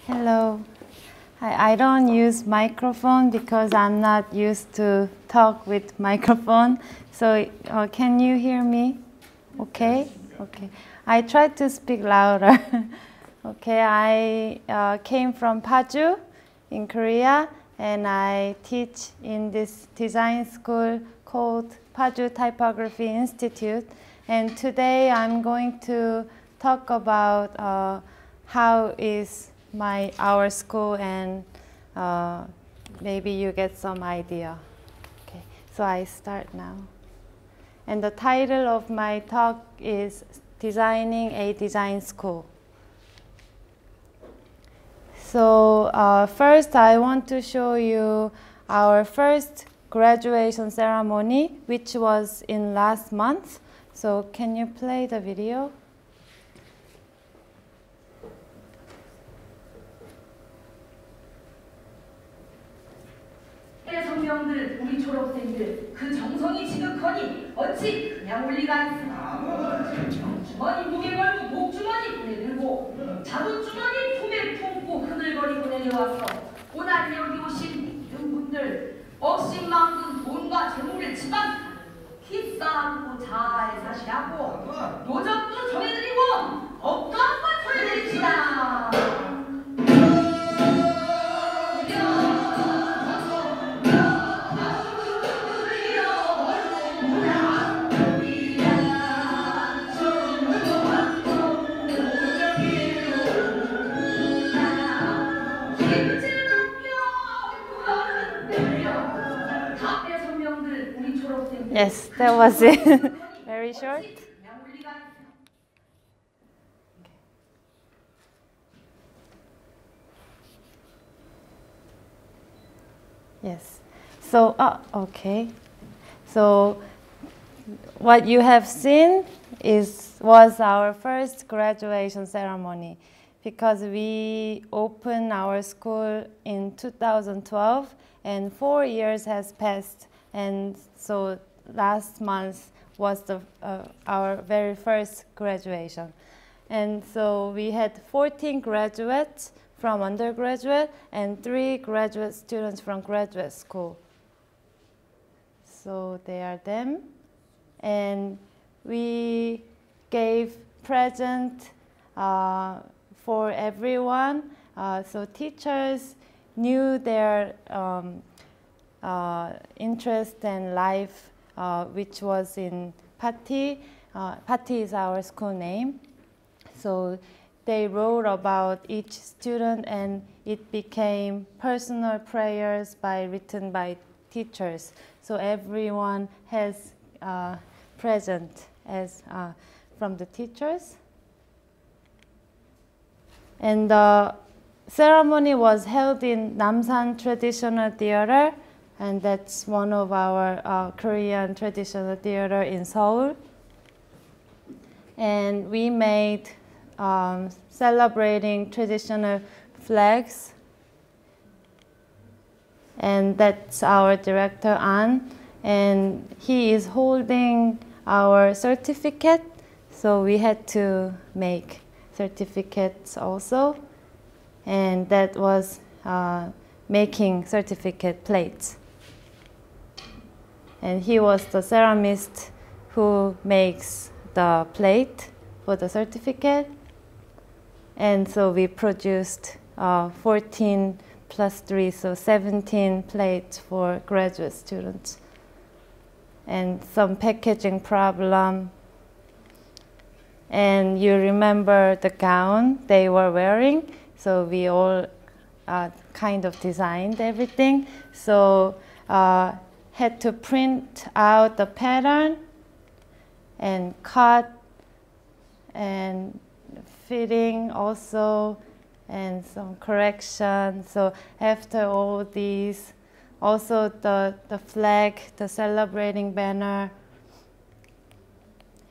Hello. I don't use microphone because I'm not used to talk with microphone. So can you hear me? Okay? Okay. I tried to speak louder. Okay, I came from Paju in Korea, and I teach in this design school called Paju Typography Institute. And today I'm going to talk about how is our school, and maybe you get some idea. Okay, so I start now. And the title of my talk is Designing a Design School. So first I want to show you our first graduation ceremony, which was in last month. So can you play the video? 성명들, 우리 졸업생들 그 정성이 지극하니 어찌 그냥 올 리가 있으나 주머니 무게 걸고 목주머니 손에 들고 자루주머니 품에 품고 흐들거리고 내려와서 오늘 여기 오신 이런 분들 억신만큼 돈과 재물을 지방 기싸고 잘 사시라고 노적도 정해드리고 업감과 전해드립시다. Yes, that was it. Very short. Yes. So, okay. So, what you have seen was our first graduation ceremony, because we opened our school in 2012, and 4 years has passed, and so last month was our very first graduation. And so we had 14 graduates from undergraduate and 3 graduate students from graduate school. So they are them. And we gave present for everyone. So teachers knew their interest and life, which was in Pati. Pati is our school name. So they wrote about each student, and it became personal prayers written by teachers. So everyone has present as from the teachers. And the ceremony was held in Namsan Traditional Theater, and that's one of our Korean traditional theater in Seoul. And we made celebrating traditional flags. And that's our director, An. And he is holding our certificate. So we had to make certificates also. And that was making certificate plates. And he was the ceramist who makes the plate for the certificate. And so we produced 14 plus 3, so 17 plates for graduate students. And some packaging problem. And you remember the gown they were wearing? So we all kind of designed everything. So had to print out the pattern and cut and fitting also, and some correction. So after all these, also the flag, the celebrating banner,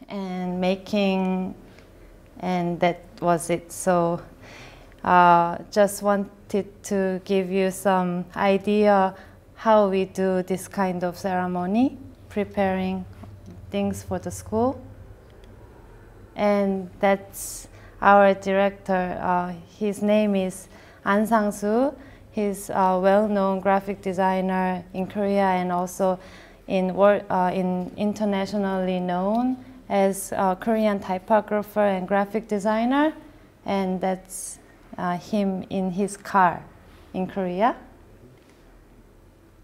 and making, and that was it. So just wanted to give you some idea how we do this kind of ceremony, preparing things for the school. And that's our director. His name is An Sang-soo. He's a well-known graphic designer in Korea and also in internationally known as a Korean typographer and graphic designer. And that's him in his car in Korea.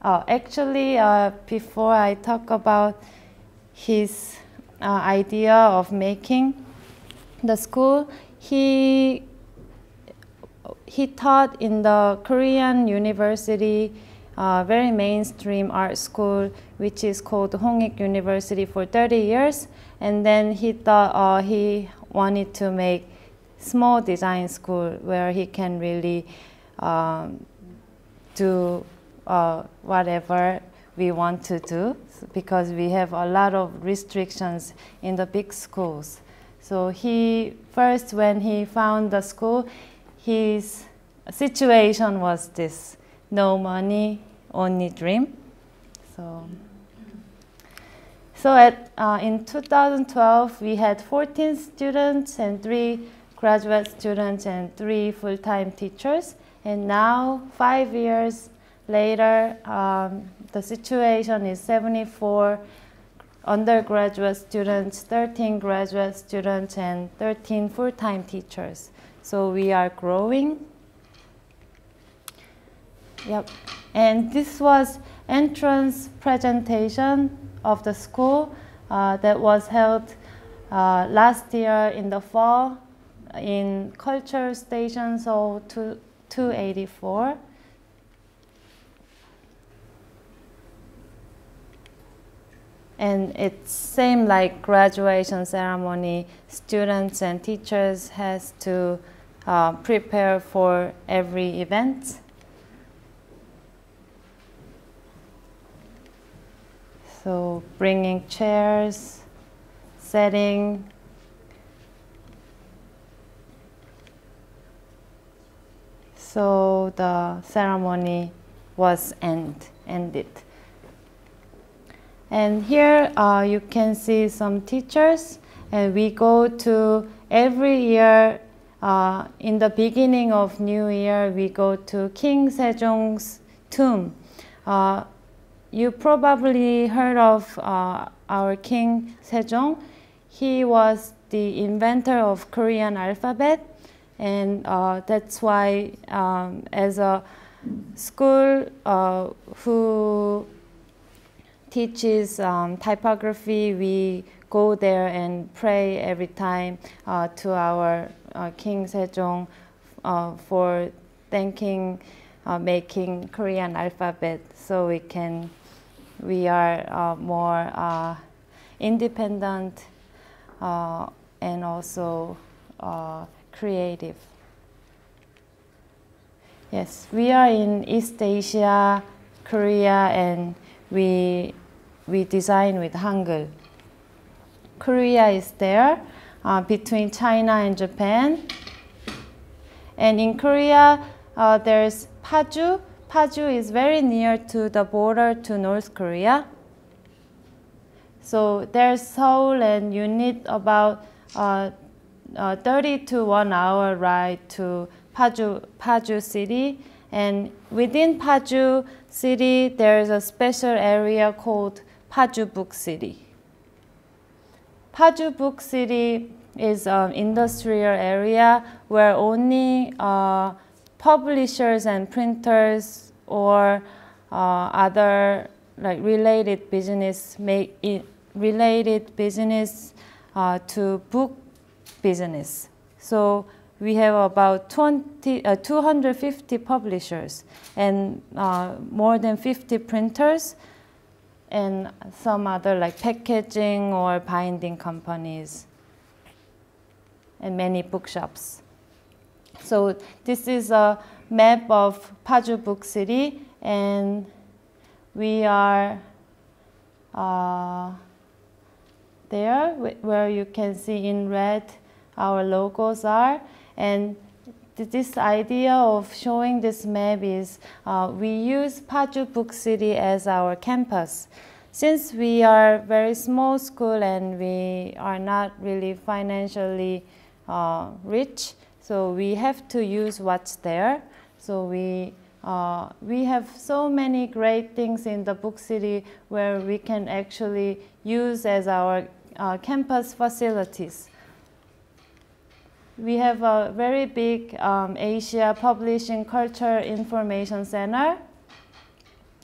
Actually, before I talk about his idea of making the school, he taught in the Korean university, very mainstream art school, which is called Hongik University for 30 years. And then he thought he wanted to make small design school where he can really do whatever we want to do, because we have a lot of restrictions in the big schools. So he first, when he found the school, his situation was this: no money, only dream. So in 2012, we had 14 students and 3 graduate students and 3 full-time teachers. And now, 5 years later, the situation is 74 undergraduate students, 13 graduate students, and 13 full-time teachers. So we are growing. Yep. And this was entrance presentation of the school that was held last year in the fall in Culture Station Seoul 284. And it's same like graduation ceremony. Students and teachers has to prepare for every event. So bringing chairs, setting. So the ceremony was ended. And here you can see some teachers, and we go to every year in the beginning of New Year, we go to King Sejong's tomb. You probably heard of our King Sejong. He was the inventor of Korean alphabet, and that's why as a school who teaches typography, we go there and pray every time to our King Sejong for thanking making Korean alphabet, so we are more independent and also creative. Yes, we are in East Asia, Korea, and we design with Hangul. Korea is there between China and Japan. And in Korea, there's Paju. Paju is very near to the border to North Korea. So there's Seoul, and you need about 30 to 1 hour ride to Paju city. And within Paju city, there's a special area called Paju Book City. Paju Book City is an industrial area where only publishers and printers or other like related business to book business. So we have about 250 publishers and more than 50 printers and some other like packaging or binding companies and many bookshops. So this is a map of Paju Book City, and we are there where you can see in red our logos are. And this idea of showing this map is we use Paju Book City as our campus. Since we are a very small school and we are not really financially rich, so we have to use what's there. So we have so many great things in the Book City where we can actually use as our campus facilities. We have a very big Asia Publishing Culture Information Center.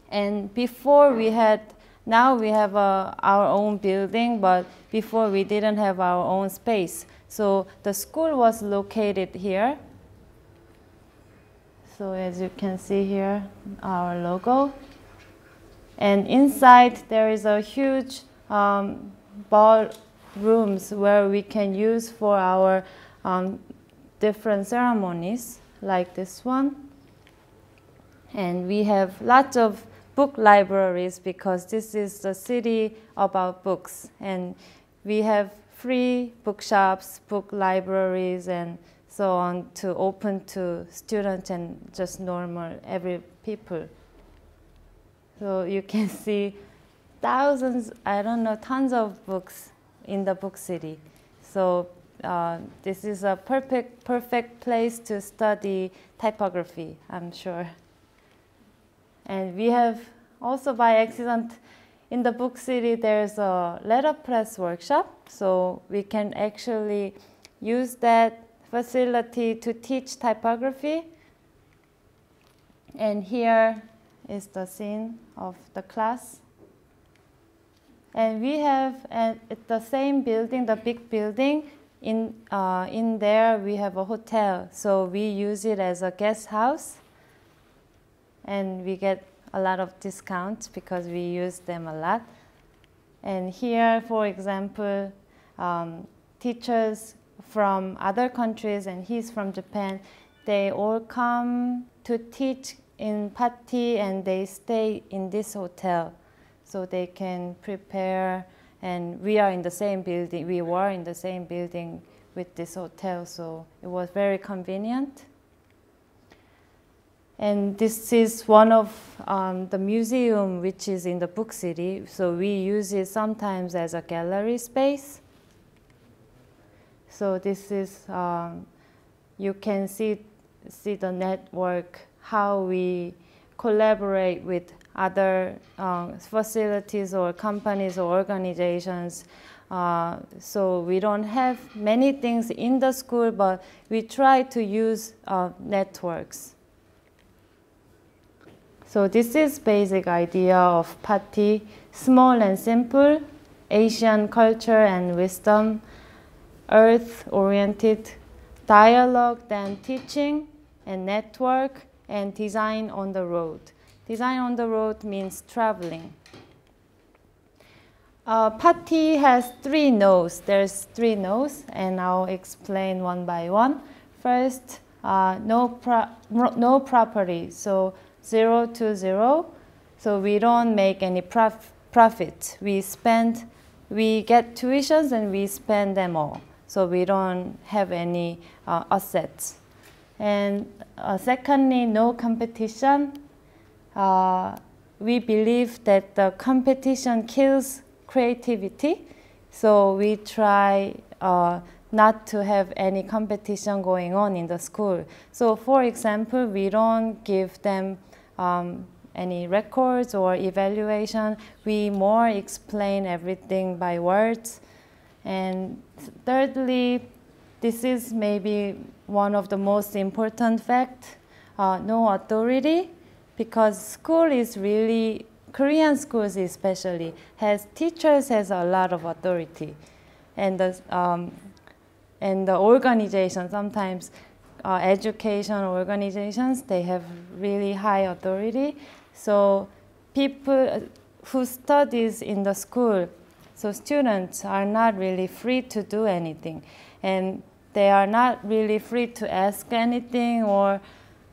And before we had, now we have our own building, but before we didn't have our own space. So the school was located here. So as you can see here, our logo. And inside there is a huge ballrooms where we can use for our different ceremonies, like this one. And we have lots of book libraries because this is the city about books. And we have free bookshops, book libraries, and so on to open to students and just normal every people. So you can see thousands, I don't know, tons of books in the Book City. So this is a perfect place to study typography, I'm sure. And we have also by accident in the Book City, there's a letterpress workshop. So we can actually use that facility to teach typography. And here is the scene of the class. And we have at the same building, the big building, in there we have a hotel. So we use it as a guest house. And we get a lot of discounts because we use them a lot. And here, for example, teachers from other countries, and he's from Japan, they all come to teach in Patti, and they stay in this hotel. So they can prepare, and we are in the same building. We were in the same building with this hotel, so it was very convenient. And this is one of the museum which is in the Book City. So we use it sometimes as a gallery space. So this is, you can see the network, how we collaborate with other facilities or companies or organizations. So we don't have many things in the school, but we try to use networks. So this is basic idea of Patti, small and simple, Asian culture and wisdom, earth-oriented, dialogue, then teaching, and network, and design on the road. Design on the road means traveling. Patti has 3 nodes. There's 3 nodes, and I'll explain one by one. First, no property, so 0 to 0. So we don't make any profit. We get tuitions and we spend them all. So we don't have any assets. And secondly, no competition. We believe that the competition kills creativity. So we try not to have any competition going on in the school. So for example, we don't give them any records or evaluation. We more explain everything by words. And thirdly, this is maybe one of the most important facts, no authority, because school is really, Korean schools especially, teachers has a lot of authority. And the organization, sometimes education organizations, they have really high authority. So people who studies in the school, so students are not really free to do anything. And they are not really free to ask anything or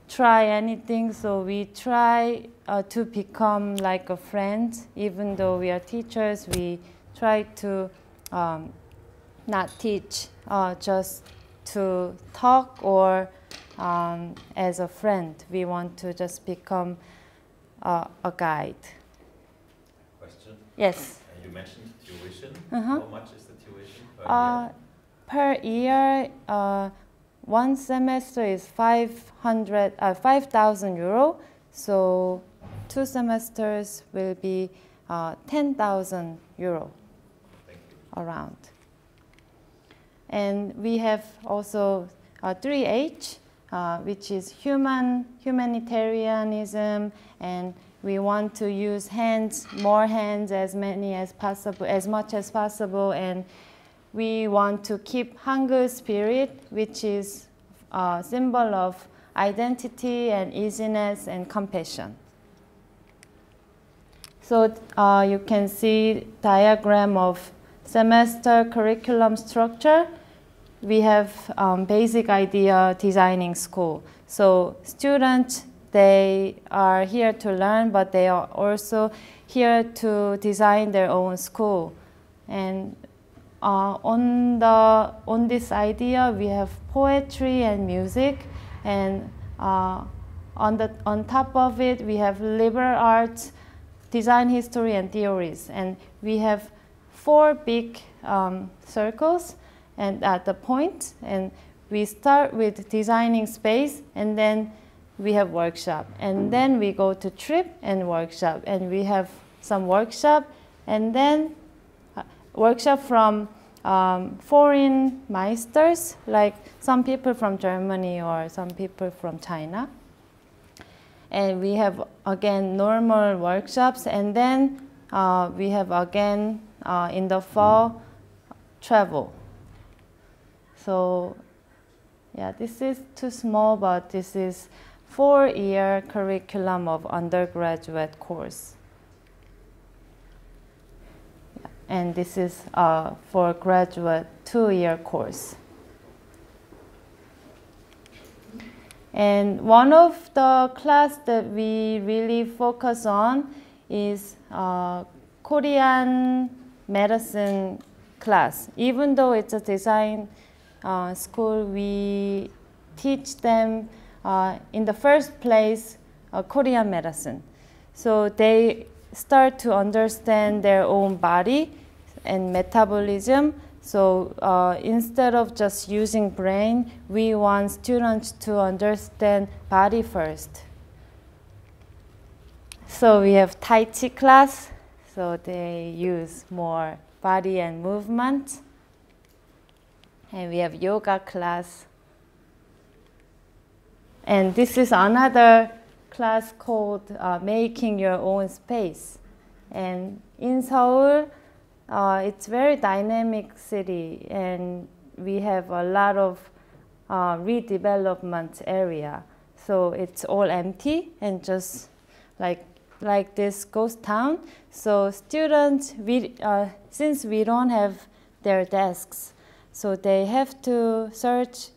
try anything. So we try to become like a friend. Even though we are teachers, we try to not teach, just to talk or as a friend. We want to just become a guide. Question? Yes. You mentioned tuition. Uh-huh. How much is the tuition per year? Per year, one semester is 5,000 euro. So 2 semesters will be 10,000 euro around. And we have also 3H, which is humanitarianism, and we want to use hands, more hands, as many as possible, as much as possible, and we want to keep Hangul spirit, which is a symbol of identity and easiness and compassion. So you can see diagram of semester curriculum structure. We have basic idea designing school. So students, they are here to learn, but they are also here to design their own school. And on this idea, we have poetry and music, and on top of it, we have liberal arts, design history, and theories. And we have 4 big circles and at the point, and we start with designing space, and then we have workshop, and then we go to trip and workshop, and we have some workshop, and then workshop from foreign meisters, like some people from Germany or some people from China. And we have again normal workshops, and then we have again in the fall travel. So yeah, this is too small, but this is 4-year curriculum of undergraduate course. Yeah. And this is for graduate 2-year course. And one of the class that we really focus on is Korean medicine class. Even though it's a design school, we teach them in the first place Korean medicine. So they start to understand their own body and metabolism. So instead of just using brain, we want students to understand body first. So we have Tai Chi class, so they use more body and movement. And we have yoga class. And this is another class called Making Your Own Space. And in Seoul, it's very dynamic city, and we have a lot of redevelopment area. So it's all empty and just like this ghost town. So students, since we don't have their desks, so they have to search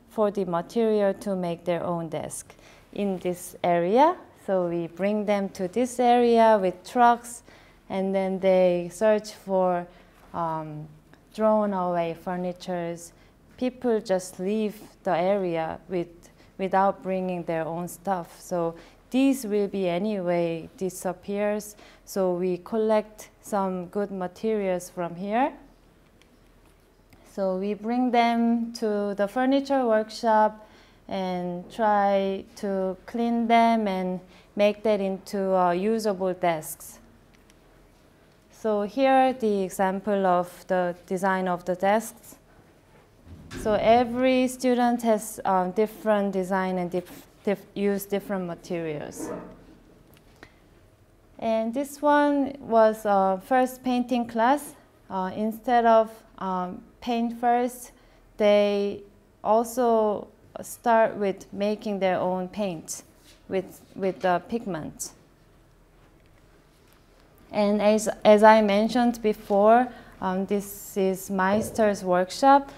for the material to make their own desk in this area. So we bring them to this area with trucks, and then they search for thrown away furnitures. People just leave the area without bringing their own stuff. So these will be anyway disappears. So we collect some good materials from here. So we bring them to the furniture workshop and try to clean them and make that into usable desks. So here the example of the design of the desks. So every student has different design and use different materials. And this one was first painting class. Instead of paint first, they also start with making their own paint with the pigment. And as I mentioned before, this is Meister's workshop.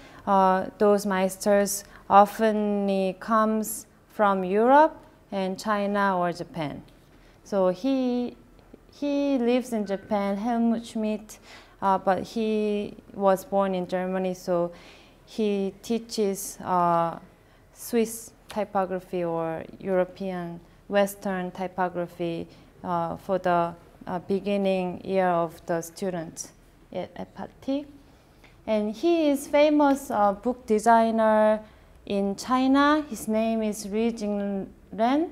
Those Meisters often comes from Europe and China or Japan. So he lives in Japan, Helmut Schmidt, but he was born in Germany, so he teaches Swiss typography or European Western typography for the beginning year of the students at Patti. And he is famous book designer in China. His name is Ri Jingren,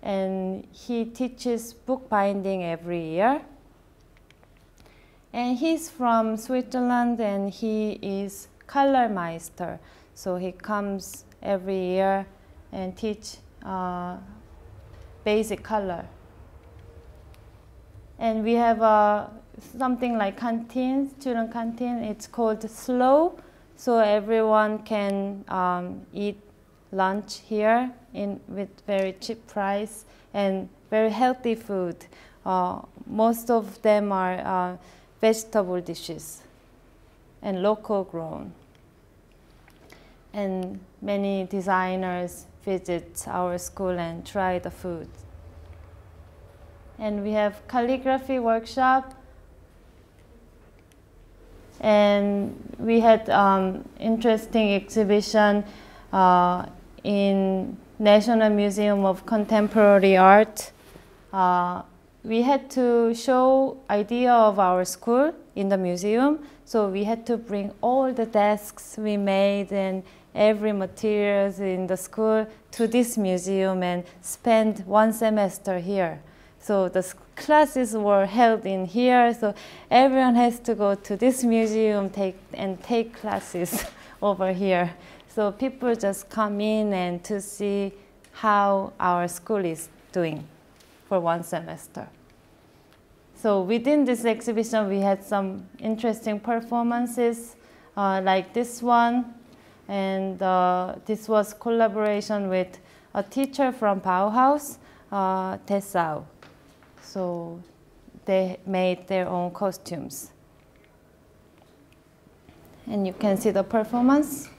and he teaches bookbinding every year. And he's from Switzerland, and he is color meister. So he comes every year and teach basic color. And we have something like canteen, student canteen. It's called Slow, so everyone can eat lunch here with very cheap price and very healthy food. Most of them are vegetable dishes and local grown. And many designers visit our school and try the food. And we have calligraphy workshop. And we had interesting exhibition in National Museum of Contemporary Art. We had to show idea of our school in the museum. So we had to bring all the desks we made and every materials in the school to this museum and spend 1 semester here. So the classes were held in here, so everyone has to go to this museum take classes over here. So people just come in and to see how our school is doing for 1 semester. So within this exhibition, we had some interesting performances like this one. And this was collaboration with a teacher from Bauhaus, Dessau. So they made their own costumes. And you can see the performance.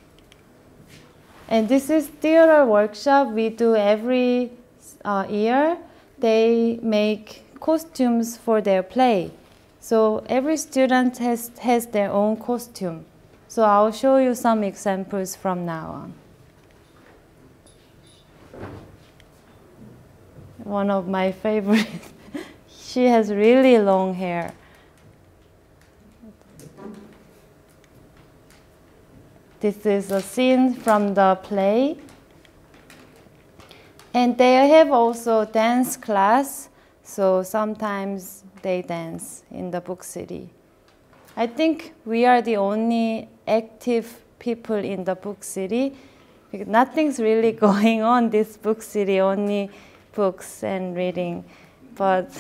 And this is theater workshop we do every year. They make costumes for their play. So every student has their own costume. So I'll show you some examples from now on. One of my favorites. She has really long hair. This is a scene from the play. And they have also dance class. So sometimes they dance in the Book City. I think we are the only active people in the Book City, because nothing's really going on this Book City, only books and reading. But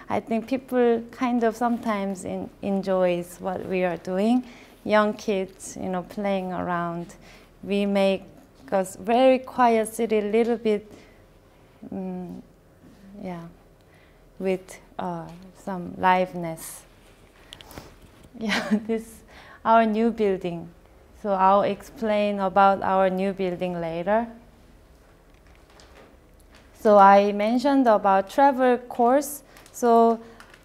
I think people kind of sometimes enjoys what we are doing. Young kids, playing around. We make a very quiet city, a little bit, with some liveness. Yeah, this our new building. So I'll explain about our new building later. So I mentioned about travel course. So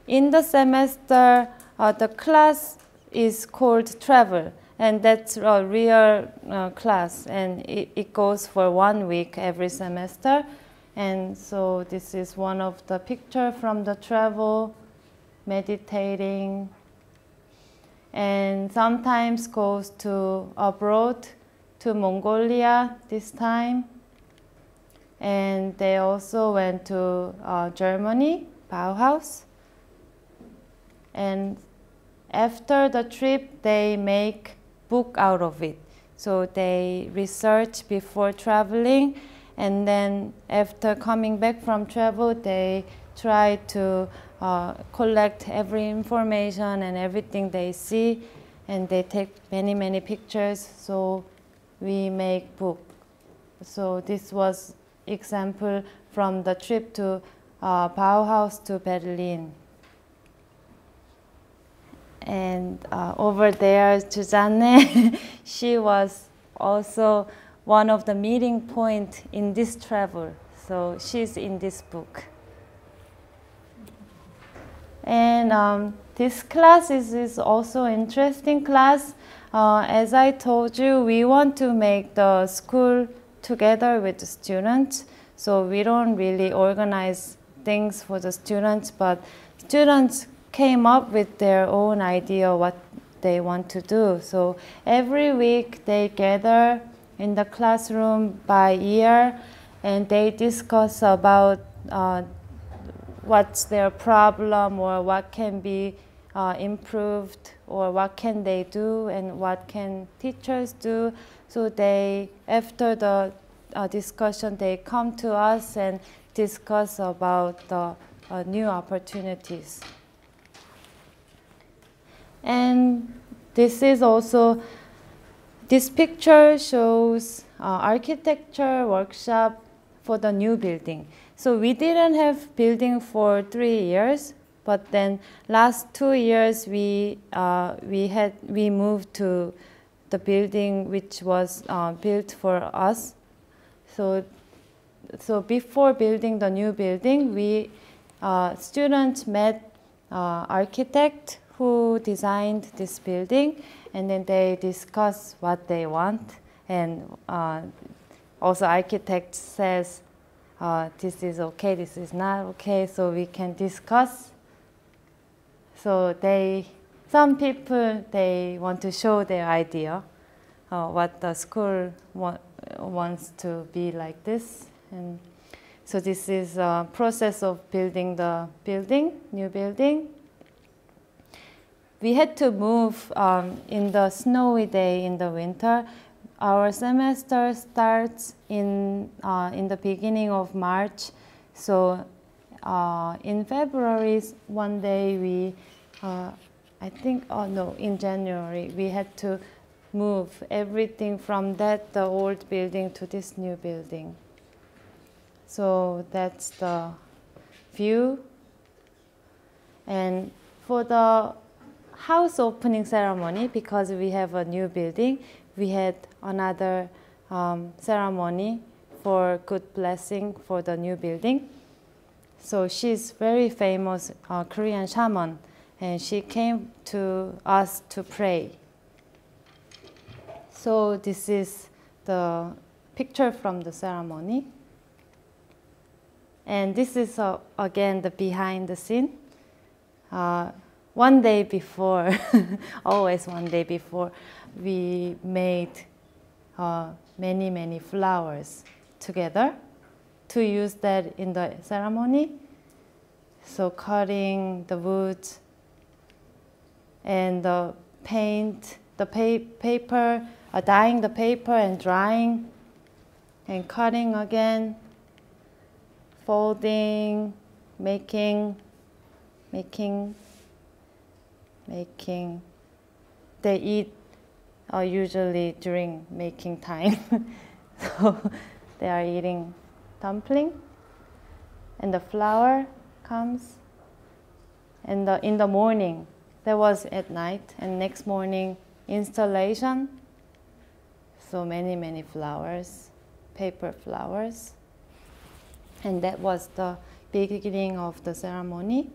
in the semester, the class is called travel, and that's a real class, and it goes for 1 week every semester. And so this is one of the picture from the travel, meditating, and sometimes goes to abroad, to Mongolia this time. And they also went to Germany, Bauhaus. And after the trip, they make book out of it. So they research before traveling, and then after coming back from travel, they try to collect every information and everything they see, and they take many, many pictures, so we make book. So this was example from the trip to Bauhaus to Berlin. And over there, Susanne, she was also one of the meeting point in this travel. So she's in this book. And this class is also interesting class. As I told you, we want to make the school together with the students. So we don't really organize things for the students, but students came up with their own idea what they want to do. So every week they gather in the classroom by year, and they discuss about what's their problem or what can be improved or what can they do and what can teachers do. So they, after the discussion, they come to us and discuss about the new opportunities. And this is also, this picture shows architecture workshop for the new building. So we didn't have building for 3 years, but then last 2 years we moved to the building which was built for us. So before building the new building, we students met architect who designed this building, and then they discuss what they want, and also architect says this is okay, this is not okay, so we can discuss. So some people, they want to show their idea, what the school wants to be like this. And so this is a process of building the new building. We had to move in the snowy day in the winter. Our semester starts in the beginning of March. So in February, one day we, in January, we had to move everything from the old building to this new building. So that's the view. And for the house opening ceremony, because we have a new building, we had another ceremony for good blessing for the new building. So she's very famous Korean shaman, and she came to us to pray. So this is the picture from the ceremony. And this is, again, the behind the scene. One day before, always one day before, we made many, many flowers together to use that in the ceremony. So cutting the wood and the paint, the paper, dyeing the paper and drying, and cutting again, folding, making. They eat usually during making time. So they are eating dumpling, and the flour comes. And in the morning, that was at night, and next morning installation. So many, many flowers, paper flowers. And that was the beginning of the ceremony.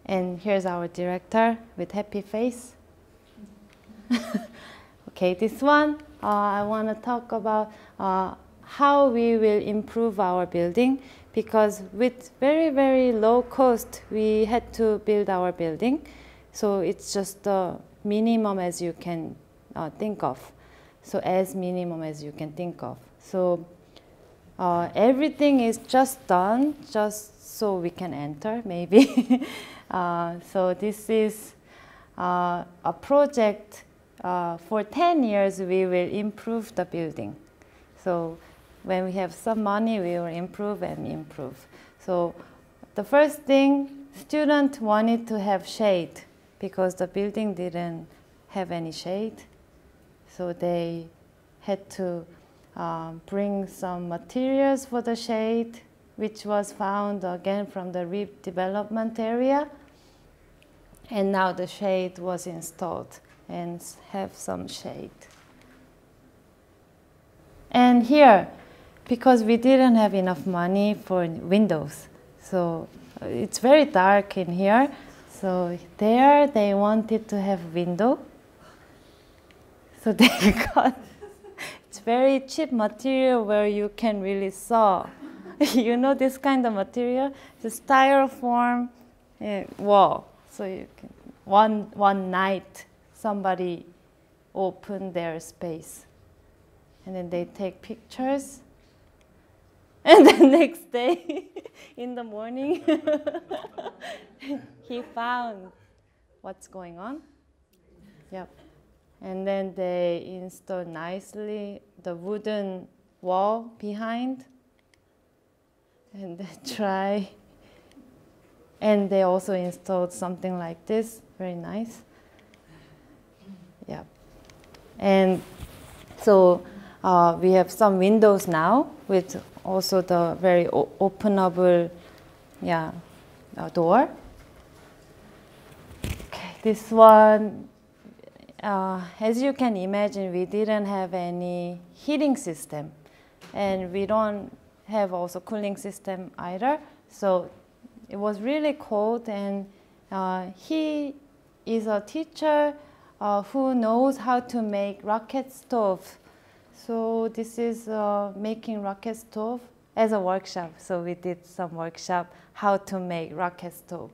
And here's our director with happy face. Okay, this one, I want to talk about how we will improve our building, because with very, very low cost, we had to build our building. So it's just the minimum as you can think of. So as minimum as you can think of. So everything is just done, just so we can enter, maybe. So this is a project for 10 years. We will improve the building. So when we have some money, we will improve and improve. So the first thing, students wanted to have shade because the building didn't have any shade. So they had to bring some materials for the shade, which was found again from the redevelopment area. And now the shade was installed and have some shade. And here, because we didn't have enough money for windows, so it's very dark in here. So there they wanted to have window. So they got, it's very cheap material where you can really saw. You know this kind of material? The styrofoam wall. So you can, one night, somebody opened their space and then they take pictures. And the next day, in the morning, he found what's going on. Yep. And then they install nicely the wooden wall behind. And they try. And they also installed something like this, very nice. Yep. And so we have some windows now with also the very openable door. Okay, this one, as you can imagine, we didn't have any heating system. And we don't have also cooling system either. So it was really cold, and he is a teacher who knows how to make rocket stove. So this is making rocket stove as a workshop. So we did some workshop how to make rocket stove.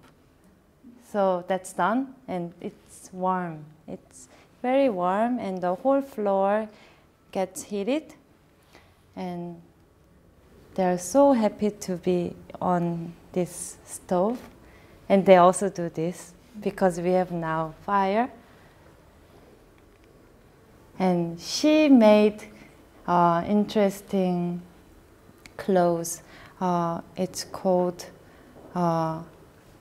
So that's done, and it's warm. It's very warm, and the whole floor gets heated. And they're so happy to be on this stove. And they also do this because we have now fire. And she made interesting clothes. It's called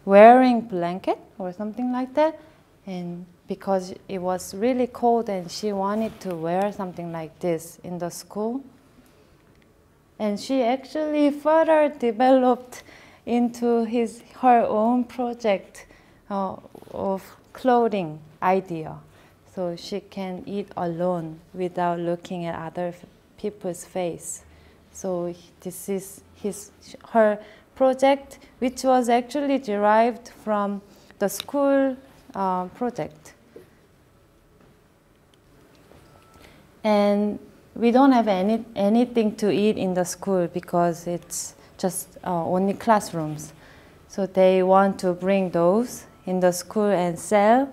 wearing blanket or something like that. And because it was really cold and she wanted to wear something like this in the school. And she actually further developed into her own project of clothing idea. So she can eat alone without looking at other people's face. So this is her project, which was actually derived from the school project. And we don't have anything to eat in the school because it's just only classrooms. So they want to bring those in the school and sell,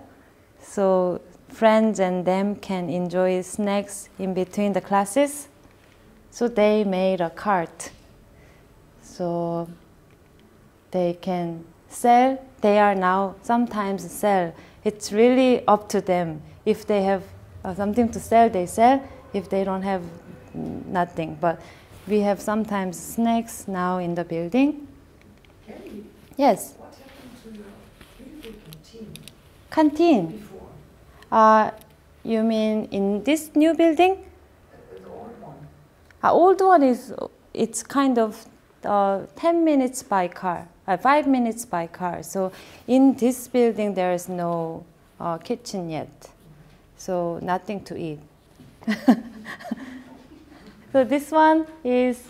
so friends and them can enjoy snacks in between the classes. So they made a cart. So they can sell. They are now sometimes sell. It's really up to them. If they have something to sell, they sell. If they don't have, nothing. But we have sometimes snacks now in the building. Hey, Yes. what happened to your beautiful canteen Canteen. before? You mean in this new building? The old one. Old one is, it's kind of 10 minutes by car, 5 minutes by car. So in this building there is no kitchen yet. So nothing to eat. So this one is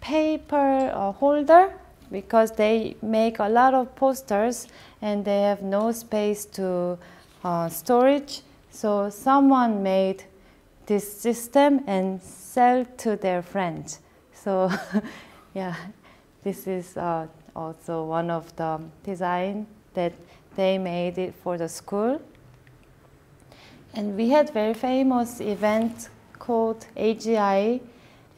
paper holder, because they make a lot of posters and they have no space to storage. So someone made this system and sell to their friends. So yeah, this is also one of the design that they made it for the school. And we had very famous event called AGI,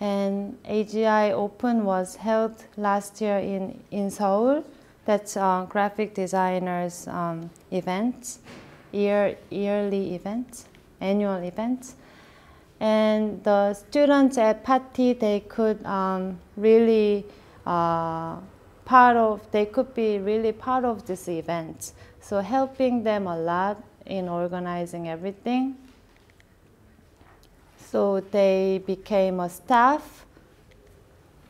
and AGI Open was held last year in Seoul. That's graphic designers events, yearly events, annual events. And the students at Patti, they could really they could be really part of this event. So helping them a lot in organizing everything. So they became a staff,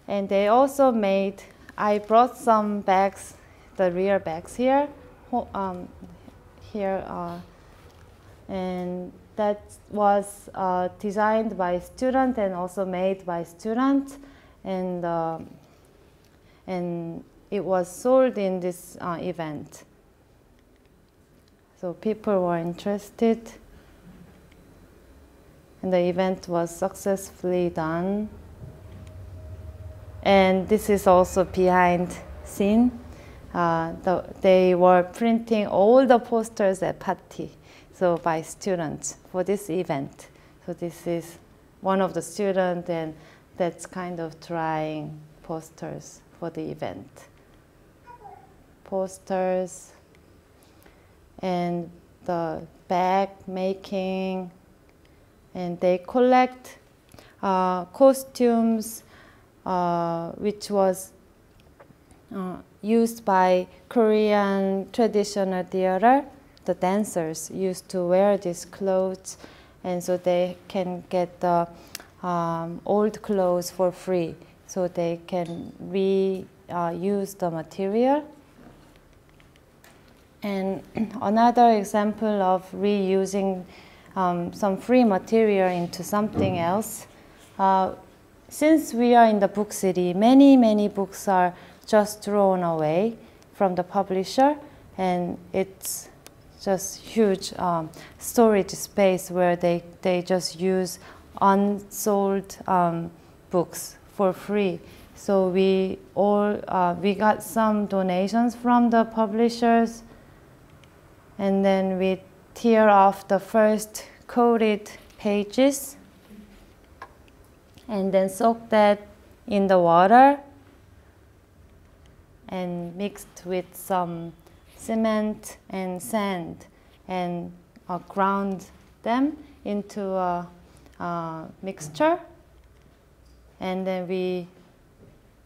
and they also made, I brought some bags, the rear bags here, and that was designed by students and also made by students, and it was sold in this event. So people were interested, and the event was successfully done. And this is also behind scene. They were printing all the posters at Patti. so by students for this event. So this is one of the students, and that's kind of trying posters for the event. Posters and the bag making, and they collect costumes which was used by Korean traditional theater. The dancers used to wear these clothes, and so they can get the old clothes for free, so they can reuse the material. And another example of reusing some free material into something else. Since we are in the book city, many books are just thrown away from the publisher, and it's just huge storage space where they just use unsold books for free. So we got some donations from the publishers, and then we tear off the first coated pages and then soak that in the water and mixed with some cement and sand, and ground them into a mixture. And then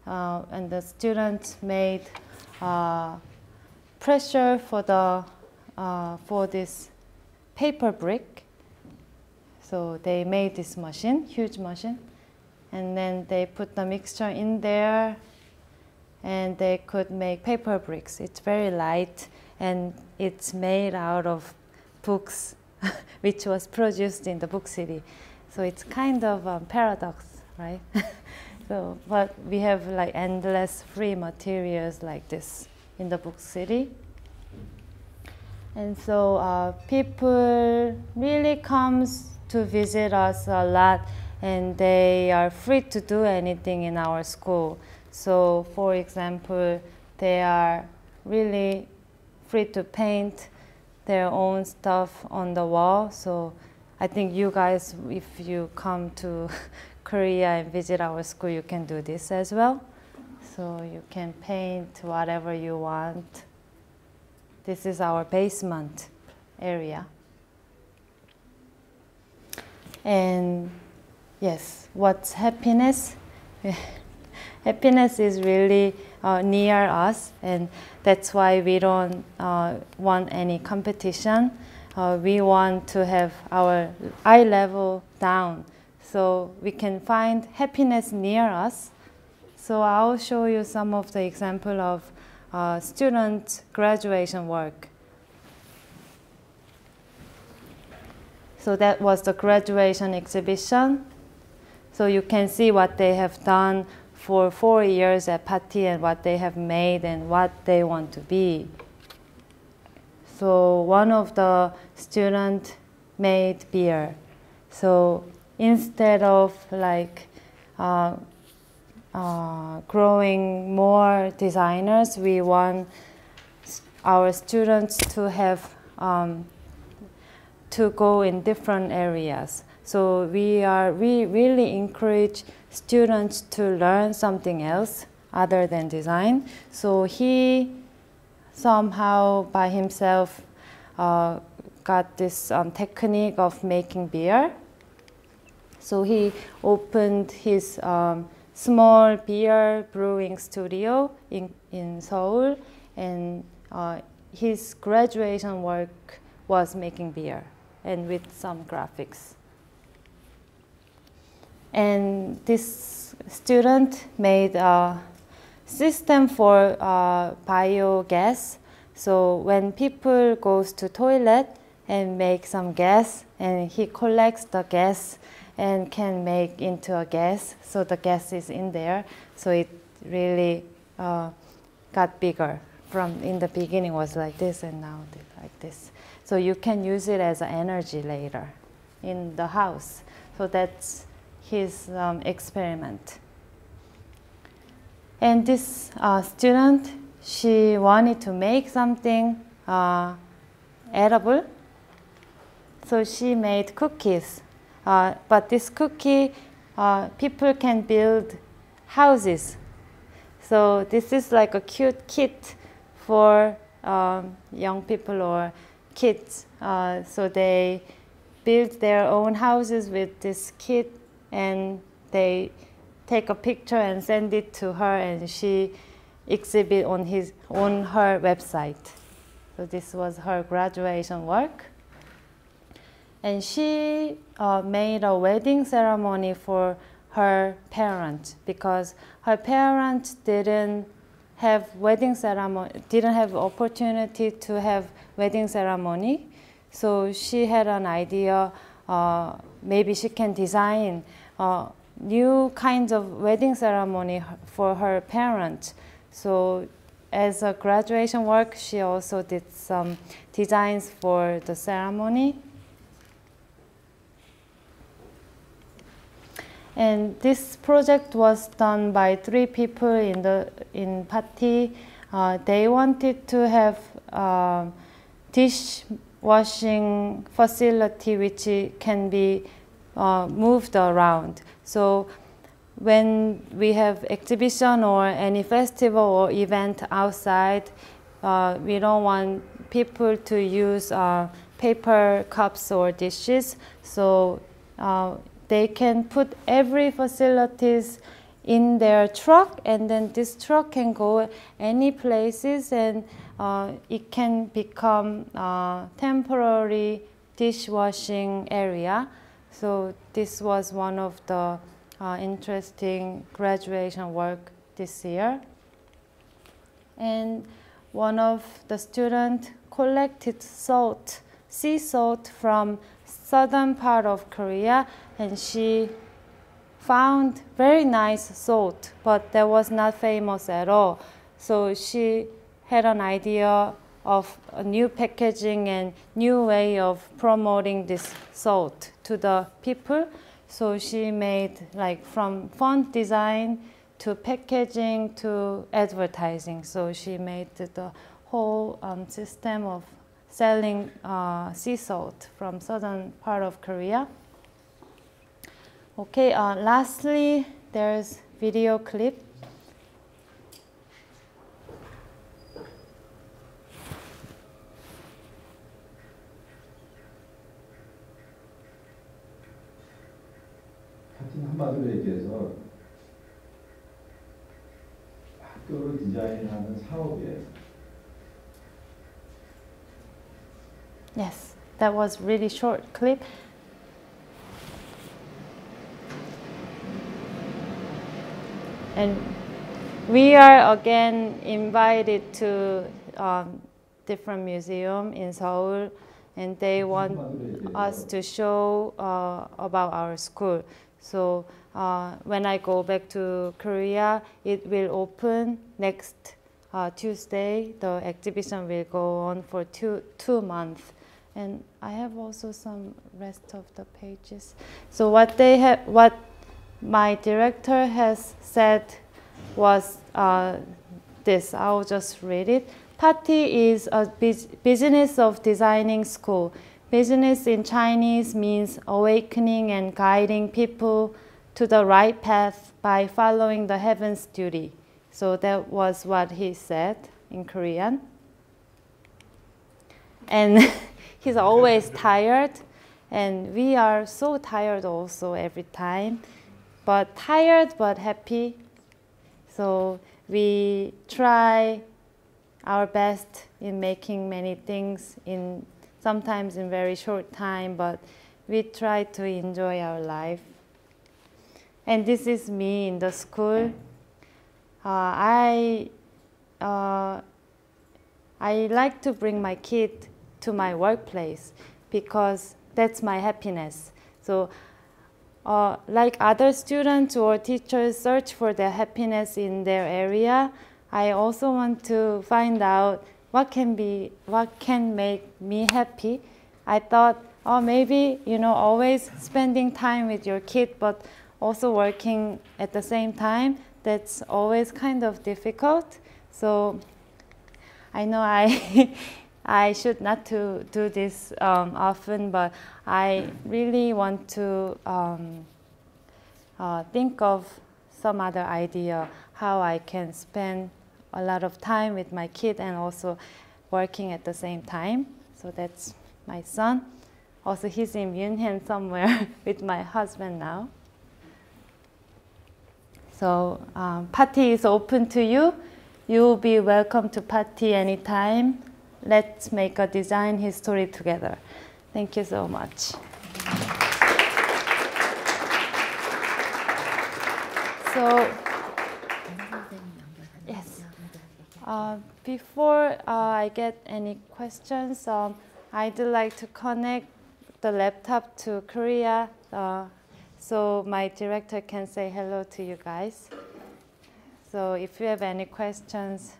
and the students made pressure for this paper brick. So they made this machine, huge machine, and then they put the mixture in there, and they could make paper bricks. It's very light, and it's made out of books, which was produced in the book city. So it's kind of a paradox, right? So, but we have like endless free materials like this in the book city. And so people really comes to visit us a lot, and they are free to do anything in our school. So for example, they are really free to paint their own stuff on the wall. So I think you guys, if you come to Korea and visit our school, you can do this as well. So you can paint whatever you want. This is our basement area. And yes, what's happiness? Happiness is really near us, and that's why we don't want any competition. We want to have our eye level down, so we can find happiness near us. So I'll show you some of the example of student graduation work. So that was the graduation exhibition. So you can see what they have done for 4 years at Pati, and what they have made and what they want to be. So one of the students made beer. So instead of like growing more designers, we want our students to have to go in different areas. So we really encourage students to learn something else other than design. So he somehow by himself got this technique of making beer. So he opened his small beer brewing studio in Seoul, and his graduation work was making beer and with some graphics. And this student made a system for biogas. So when people goes to toilet and make some gas, and he collects the gas and can make into a gas. So the gas is in there. So it really got bigger. From in the beginning was like this, and now like this. So you can use it as energy later in the house. So that's his experiment. And this student, she wanted to make something edible. so she made cookies. But this cookie, people can build houses. So this is like a cute kit for young people or kids. So they build their own houses with this kit, and they take a picture and send it to her, and she exhibit on her website. So this was her graduation work. And she made a wedding ceremony for her parents, because her parents didn't have opportunity to have wedding ceremony. So she had an idea, maybe she can design new kinds of wedding ceremony for her parents. So as a graduation work, she also did some designs for the ceremony. And this project was done by 3 people in Pati. They wanted to have dishwashing facility which can be moved around. So when we have exhibition or any festival or event outside, we don't want people to use paper cups or dishes. So they can put every facilities in their truck, and then this truck can go any places, and it can become a temporary dishwashing area. So this was one of the interesting graduation work this year. And one of the students collected salt, sea salt from southern part of Korea, and she found very nice salt, but that was not famous at all. So she had an idea of a new packaging and new way of promoting this salt to the people. So she made like from font design to packaging to advertising. So she made the whole system of selling sea salt from southern part of Korea. Okay, lastly, there's video clip. 한마디로 얘기해서 학교를 디자인하는 사업이에요. Yes, that was really short clip. And we are again invited to different museum in Seoul, and they want us to show about our school. So when I go back to Korea, it will open next Tuesday. The exhibition will go on for two months. And I have also some rest of the pages. So what my director has said was this. I'll just read it. Pati is a business of designing school. Business in Chinese means awakening and guiding people to the right path by following the heaven's duty. So that was what he said in Korean. And he's always tired, and we are so tired also every time, but tired but happy. So we try our best in making many things sometimes in very short time, but we try to enjoy our life. And this is me in the school. I like to bring my kid to my workplace because that's my happiness. So like other students or teachers search for their happiness in their area, I also want to find out what can make me happy. I thought, maybe, always spending time with your kid, but also working at the same time, that's always kind of difficult. So I know I I should not to do this often, but I really want to think of some other idea how I can spend a lot of time with my kid and also working at the same time. So that's my son. Also, he's in München somewhere with my husband now. So party is open to you. You'll be welcome to party anytime. Let's make a design history together. Thank you so much. So, yes. Before I get any questions, I'd like to connect the laptop to Korea so my director can say hello to you guys. So if you have any questions,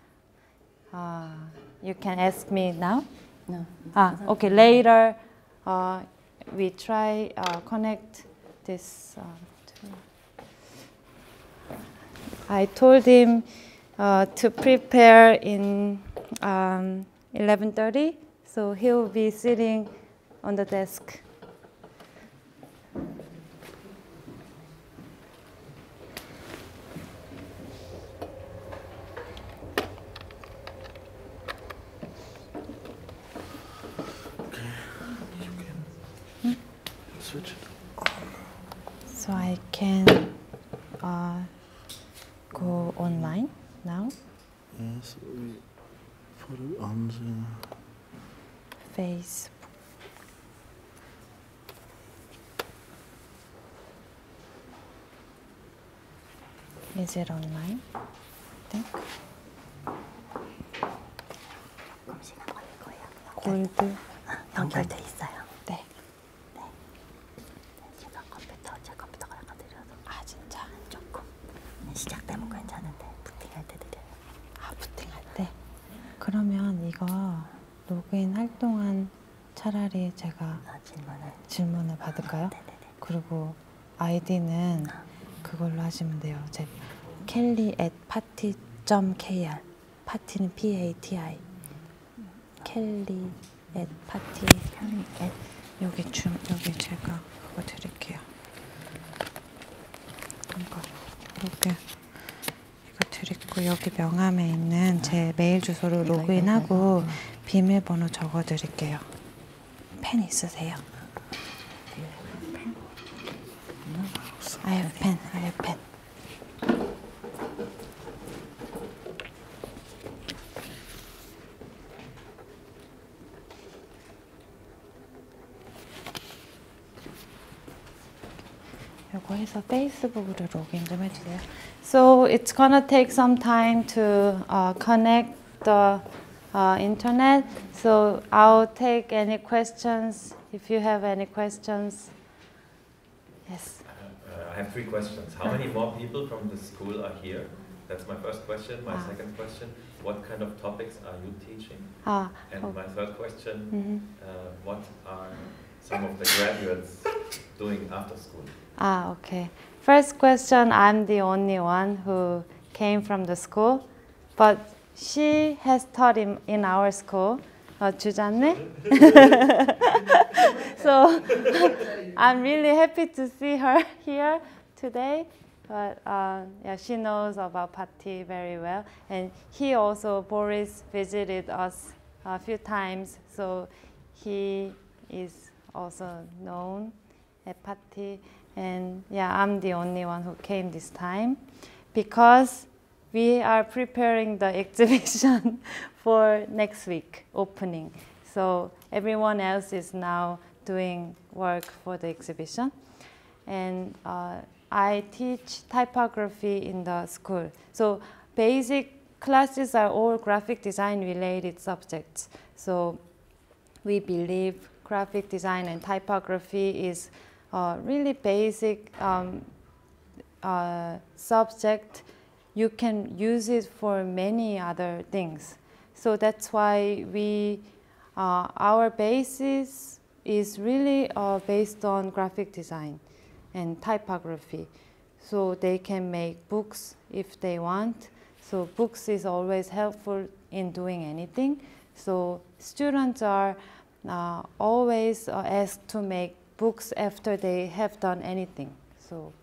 you can ask me now. No. Okay, later we try connect this. I told him to prepare in 11:30, so he'll be sitting on the desk. Switch it on. So I can go online now. Yes, we put it on the Facebook. Is it online? I think. 조금 시간 걸릴 거예요. 골드. 연결돼 있어요. 네. 네. 제가 제 컴퓨터가 약간 느려서. 아 진짜? 조금. 시작되면 괜찮은데 부팅할 때 느려요. 아 부팅할 때. 그러면 이거 로그인 할 동안 차라리 제가 질문을 받을까요? 네네네. 그리고 아이디는 그걸로 하시면 돼요. 제 kelly@party.kr. 파티는 PATI. kelly@party. 여기 제가 그거 드릴게요. 이거 드리고 여기 명함에 있는 제 메일 주소로 로그인하고 비밀번호 적어 드릴게요. 펜 있으세요? I have pen. 이거 해서 페이스북으로 로그인 좀 해주세요. So it's gonna take some time to connect the internet. So I'll take any questions if you have any questions. Yes. I have 3 questions. How many more people from the school are here? That's my first question. My second question, what kind of topics are you teaching? And my third question, what are some of the graduates doing after school? Okay. First question, I'm the only one who came from the school, but she has taught in our school, 주잔네. So I'm really happy to see her here today. But yeah, she knows about Patti very well, and he also, Boris, visited us a few times, so he is also known at Patti. And yeah, I'm the only one who came this time because we are preparing the exhibition for next week opening. So everyone else is now doing work for the exhibition. And I teach typography in the school. So basic classes are all graphic design related subjects. So we believe graphic design and typography is really basic subject. You can use it for many other things. So that's why our basis is really based on graphic design and typography. So they can make books if they want. So books is always helpful in doing anything. So students are always asked to make books after they have done anything. So,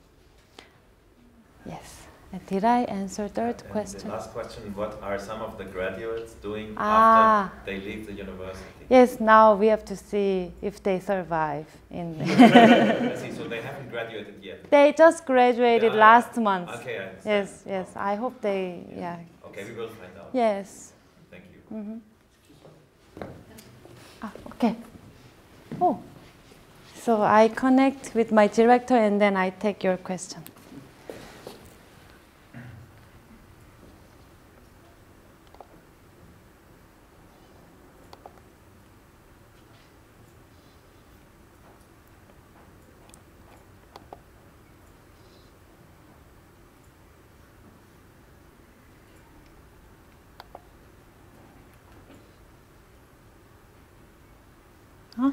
yes. Did I answer third question? The last question, what are some of the graduates doing after they leave the university? Yes, now we have to see if they survive. In I see, so they haven't graduated yet? They just graduated last month. Okay, I understand. Yes, I hope they, Okay, we will find out. Yes. Thank you. Okay. Oh, so I connect with my director and then I take your question. Huh?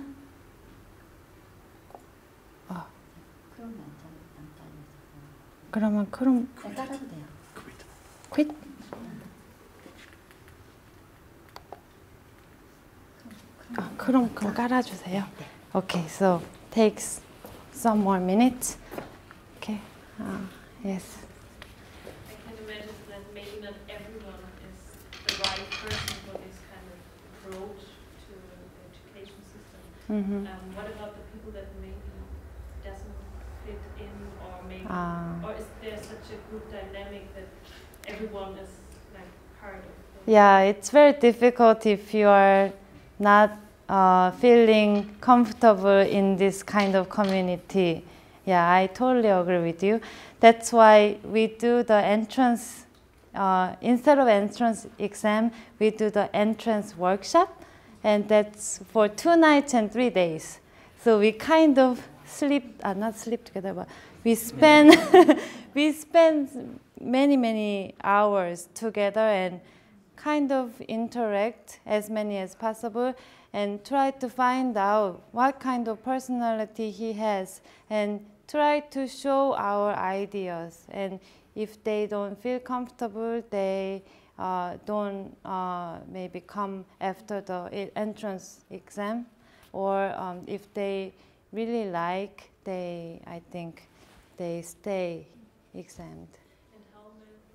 그러면 그럼 깔아도 돼요. quit? 그럼 깔아주세요. Okay, so takes some more minutes. Okay, yes. I can imagine that maybe not everyone is the right person for this kind of approach to the education system. What about the people that maybe doesn't fit in, or maybe, or is there such a good dynamic that everyone is like part of it? Yeah, it's very difficult if you are not feeling comfortable in this kind of community. Yeah, I totally agree with you. That's why we do the entrance, instead of entrance exam, we do the entrance workshop, and that's for 2 nights and 3 days. So we kind of not sleep together, but we spend, we spend many hours together and kind of interact as many as possible and try to find out what kind of personality he has and try to show our ideas. And if they don't feel comfortable, they don't maybe come after the entrance exam. Or if they really like, I think they stay examined. And how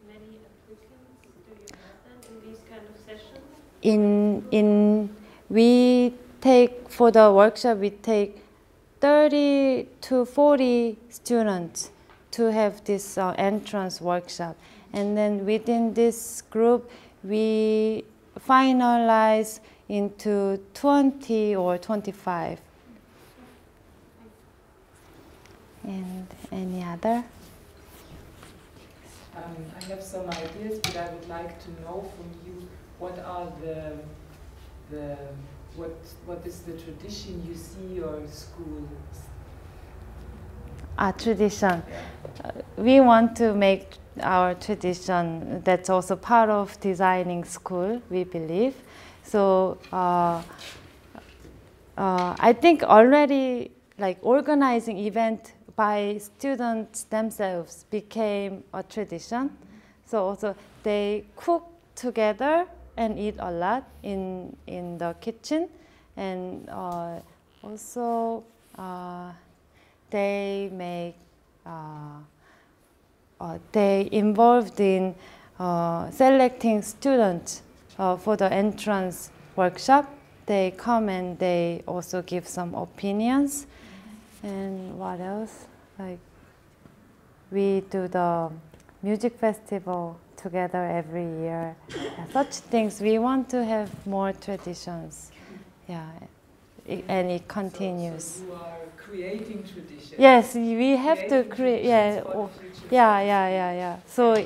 many applicants do you have then in these kind of sessions? For the workshop, we take 30 to 40 students to have this entrance workshop. And then within this group, we finalize into 20 or 25. And any other? I have some ideas, but I would like to know from you what are what is the tradition you see your schools? Tradition. We want to make our tradition that's also part of designing school, we believe. So I think already like organizing event by students themselves became a tradition. So also they cook together and eat a lot in the kitchen, and also they make they involved in selecting students for the entrance workshop. They come and they also give some opinions. And what else? Like we do the music festival together every year. Such things. We want to have more traditions. Yeah, and it continues. So you are creating traditions. Yes, we have to create. Yeah. So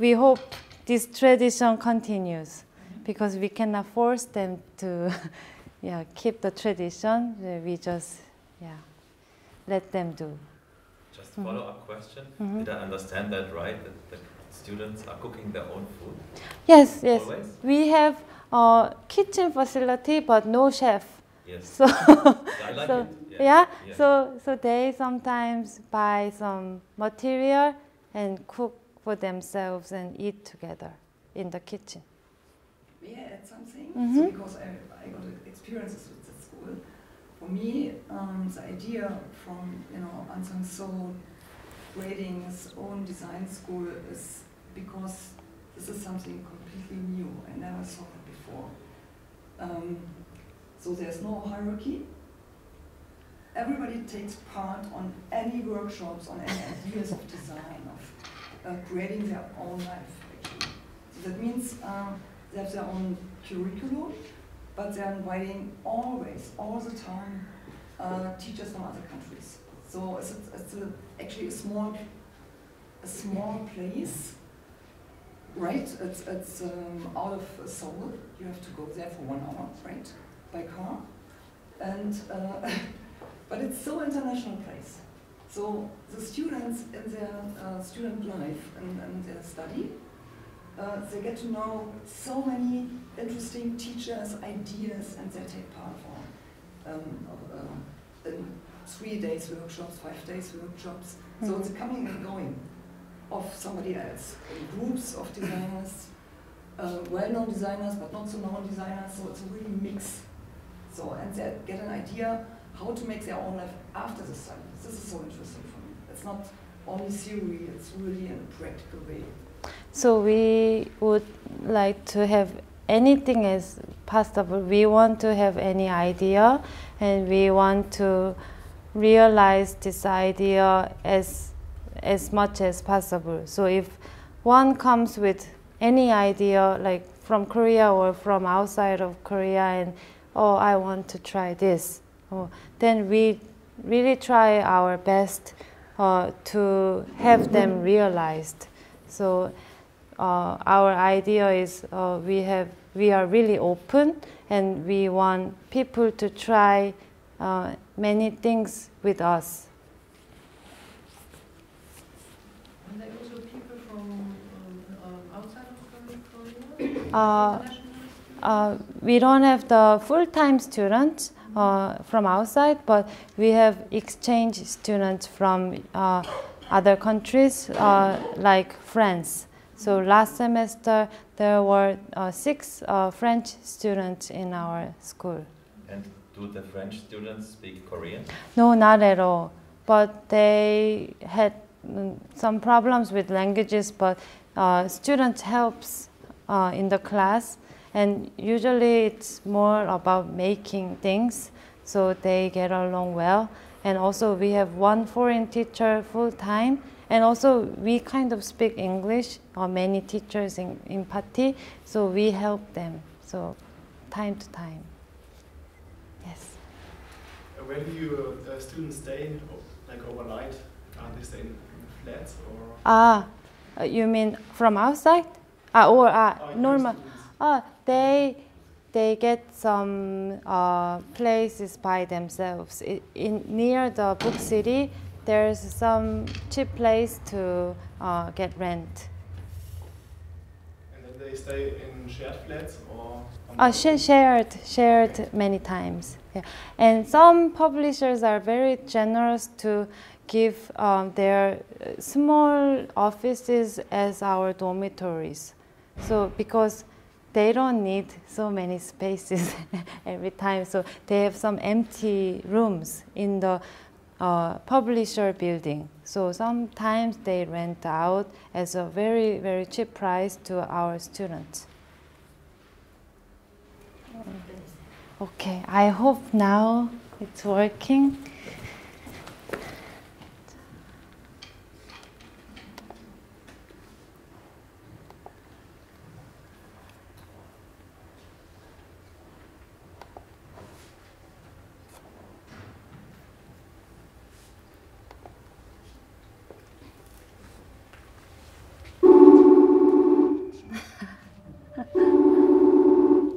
we hope this tradition continues, because we cannot force them to keep the tradition. We just let them do. Just follow-up question. Did I understand that right? That the students are cooking their own food? Yes. Always? We have a kitchen facility, but no chef. Yes. So, I like it. Yeah. So they sometimes buy some material and cook for themselves and eat together in the kitchen. May I add something? Mm-hmm. So because I got experiences with the school. For me, the idea from Aung So creating his own design school is because this is something completely new. I never saw it before. So there's no hierarchy. Everybody takes part on any workshops, on any ideas of design, of creating their own life, actually. So that means they have their own curriculum, but they're inviting always, all the time, teachers from other countries. So it's actually a small place, right? It's out of Seoul. You have to go there for 1 hour, right, by car, and but it's so international place. So the students in their student life and their study, they get to know so many interesting teachers, ideas, and they take part in 3 days workshops, 5 days workshops. So it's a coming and going of somebody else, groups of designers, well-known designers, but not so known designers. So it's a really mix. So and they get an idea how to make their own life after the study. This is so interesting for me. It's not only theory, it's really in a practical way. So we would like to have anything as possible. We want to have any idea, and we want to realize this idea as much as possible. So if one comes with any idea, like from Korea or from outside of Korea, and oh, I want to try this, then we really try our best to have them realized. So our idea is we are really open, and we want people to try many things with us. And there are also people from outside of Korea? We don't have the full-time students from outside, but we have exchange students from other countries, like France. So last semester there were 6 French students in our school. And do the French students speak Korean? No, not at all. But they had some problems with languages, but students helps in the class. And usually it's more about making things, so they get along well. And also we have 1 foreign teacher full-time. And also we kind of speak English, many teachers in Pati, so we help them, so time to time. Yes. Where do your students stay, like overnight? Are they staying in flats or? You mean from outside? Normal? They get some places by themselves. Near the book city, there's some cheap place to get rent. And then they stay in shared flats or? Shared many times. Yeah. And some publishers are very generous to give their small offices as our dormitories. So because they don't need so many spaces every time, so they have some empty rooms in the publisher building. So sometimes they rent out as a very, very cheap price to our students. Okay, I hope now it's working.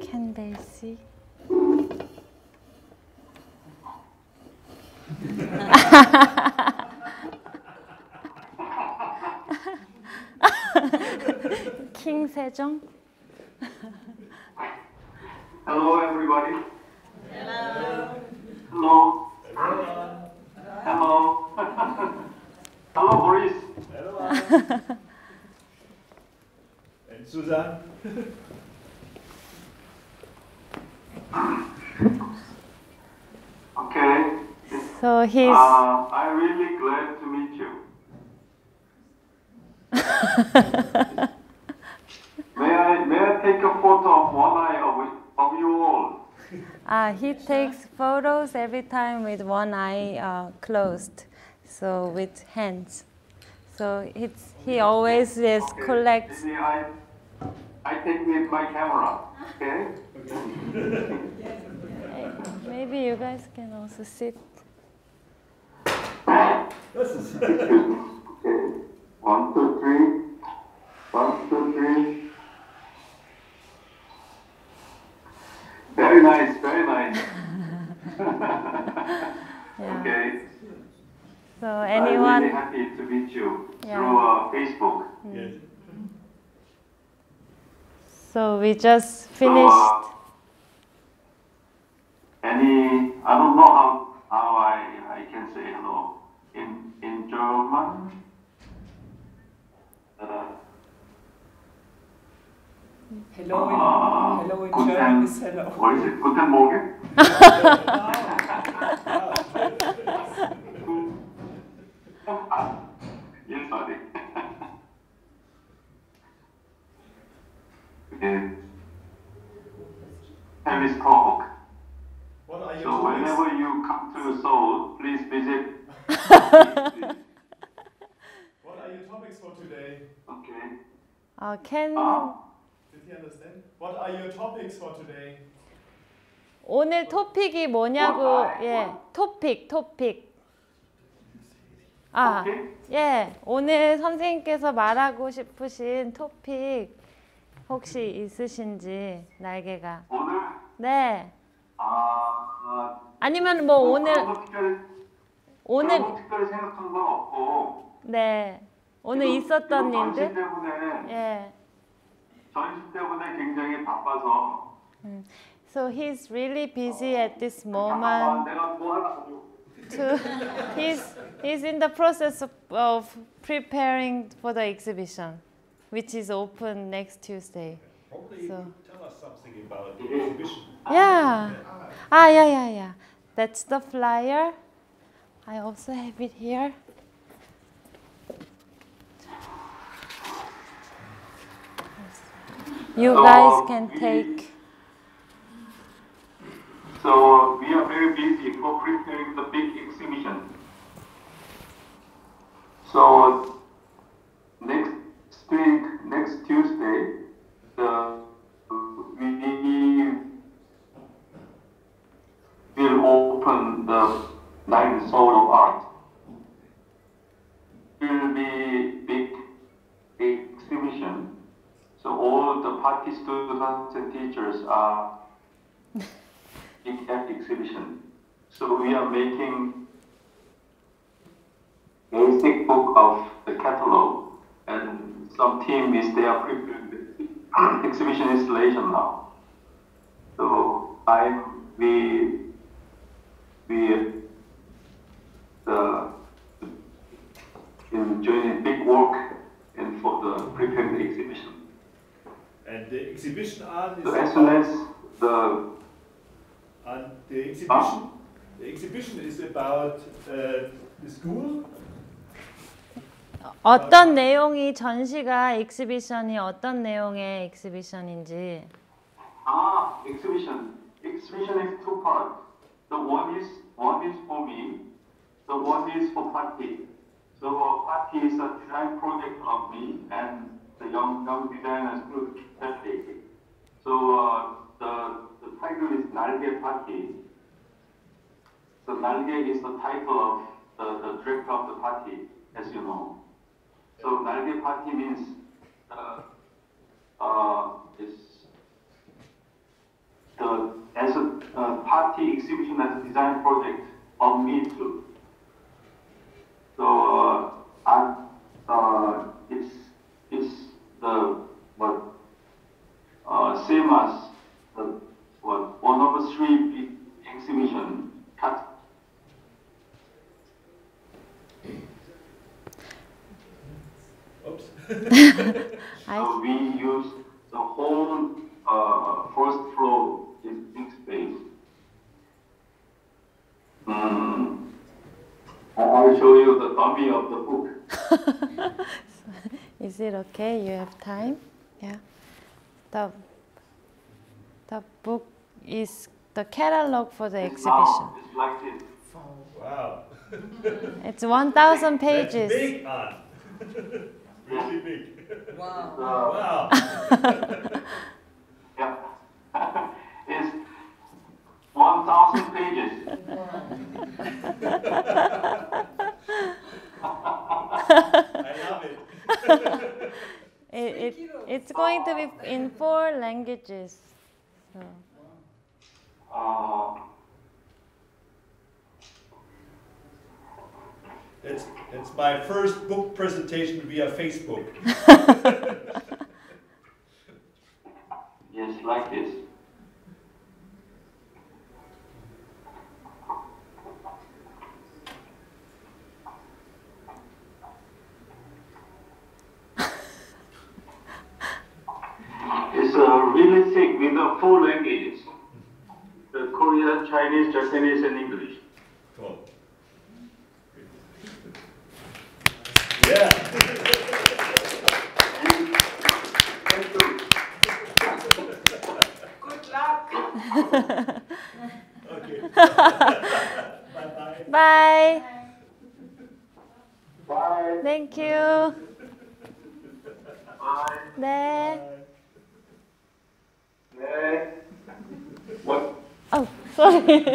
Can they see? King Sejong. Hello, everybody. Hello. Hello. Hello. Hello, Boris. And Susan. So he's. I'm really glad to meet you. May I take a photo of one eye of you all? He takes photos every time with one eye closed, so with hands. So he always collects. Maybe I take with my camera. Okay. Maybe you guys can also sit. Okay. 1, 2, 3. 1, 2, 3. Very nice, very nice. Okay. So anyone? I'm really happy to meet you through Facebook. Yes. So we just finished. I don't know how I can say hello in German. Hello in German is hello. What is it? Guten Morgen? Yes, sorry. Paris talk. So whenever you come to Seoul, please visit. What are your topics for today? Okay. Did he understand? What are your topics for today? 오늘 토픽이 뭐냐고. 예, 토픽. 예, 오늘 선생님께서 말하고 싶으신 토픽 혹시 있으신지, 날개가. 오늘? 네. 아니면 뭐 오늘 특별히 생각한 건 없고. 네. 오늘 있었던 일들? 예. 전시 때문에 굉장히 바빠서. So he's really busy at this moment. 내가 뭐 하나 He's in the process of preparing for the exhibition, which is open next Tuesday. Probably you could tell us something about the exhibition. Yeah. Yeah. That's the flyer. I also have it here. You guys can take. So we are very busy for preparing the big exhibition. So next week, next Tuesday, we will open the 9th Soul of Art. It will be big exhibition. So all the party students and teachers are in that exhibition. So we are making basic book of the catalog, and some team is there preparing the exhibition installation now. So we doing big work and for the preparing the exhibition. And the exhibition art is so as soon as the exhibition is about the school. 어떤 내용이 전시가 exhibition이 어떤 내용의 exhibition인지. Exhibition. Exhibition is two parts. The one is for me. The one is for party. So party is a design project of me and the young designers group that take it. So the title is 날개 Party. So 날개 is the title of the director of the party, as you know. So 날개 Party means as a party exhibition as a design project of me too. So it's the same as one of the three big exhibition. Oops. So we use the whole first floor is big space. dummy of the book. Is it okay? You have time? Yeah. The book is the catalog for the exhibition. It's like this. Wow. It's 1,000 pages. That's big art. Really big. Wow. Wow. Yeah. It's 1,000 pages. I love it. It's going to be in 4 languages. So. It's my first book presentation via Facebook. Yes, like this. It's really thick with the 4 languages. The Korean, Chinese, Japanese, and English. Cool. Yeah. Thank you. Good luck. Okay. Bye-bye. Bye. Bye. Thank you. Bye. 네. 네. What? Oh, sorry.